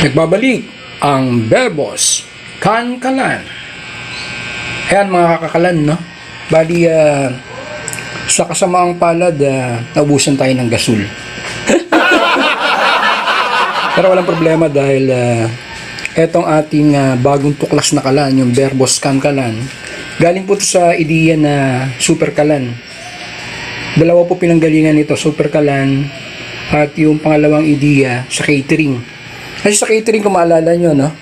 Nagbabalik ang Bebos Kankalan. Ayan mga kakakalan, no? Bali, sa kasamaang palad, naubusan tayo ng gasol. Pero walang problema dahil etong ating bagong tuklas na kalan, yung Bebos Kankalan, galing po ito sa ideya na Super Kalan. Dalawa po pinanggalingan nito, Super Kalan at yung pangalawang ideya sa catering. Kasi sa catering, kung maalala nyo, no?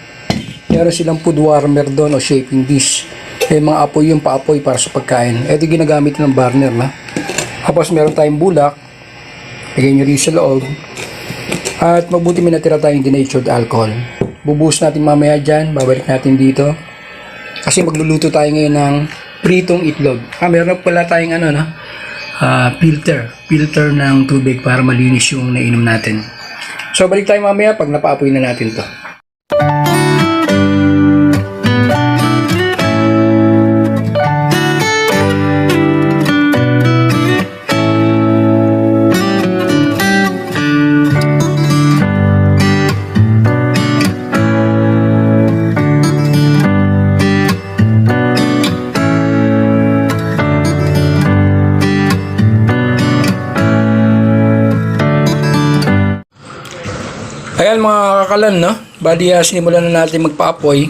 Meron silang food warmer doon o shaping dish. May mga apoy yung paapoy para sa pagkain. Ito ginagamit ng burner, na. Tapos meron tayong bulak. Lagay nyo rin sa loob. At mabuti may natira tayong denatured alcohol. Bubuhos natin mamaya dyan. Babalik natin dito. Kasi magluluto tayo ngayon ng pritong itlog. Meron pala tayong filter ng tubig para malinis yung nainom natin. So balik tayo mamaya pag napaapoy na natin to. Ayan mga kakalan, no? Bali, sinimulan na natin magpa-apoy.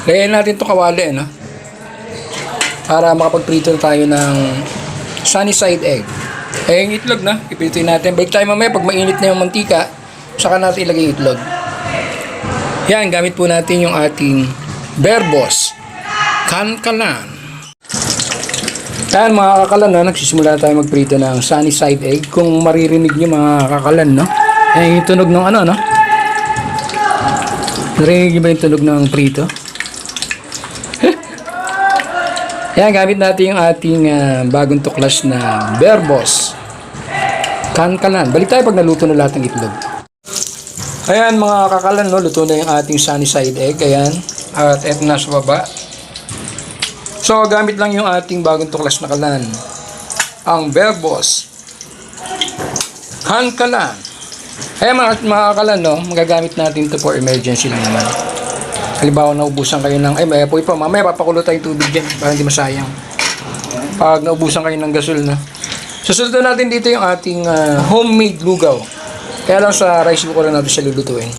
Layan natin itong kawali, no? Para makapagprito tayo ng sunny side egg. Ayan yung itlog, no? Ipritoin natin. Balik tayo mamaya pag mainit na yung mantika, saka natin ilagay yung itlog. Yan, gamit po natin yung ating Bebos Kankalan. Ayan mga kakalan, no? Nagsisimula tayo magprito ng sunny side egg. Kung maririnig nyo mga kakalan, no? Ayan yung tunog ng no? Narinig niyo ba yung tunog ng prito? Ayan, gamit natin yung ating bagong tuklas na Bebos Kankalan. Balik tayo pag naluto na lahat ng itlog. Ayan mga kakalan, no? Luto na yung ating sunny side egg. Ayan. At eto na sa baba. So, gamit lang yung ating bagong tuklas na kalan. Ang Bebos Kankalan. Kaya mga kakalan, no, magagamit natin ito for emergency lang naman. Halimbawa, naubusan kayo ng, may apoy pa, mamaya papakulo tayong tubig dyan para hindi masayang. Pag naubusan kayo ng gasol, no. Susunod natin dito yung ating homemade lugaw. Kaya lang sa rice cooker natin siya lulutuin.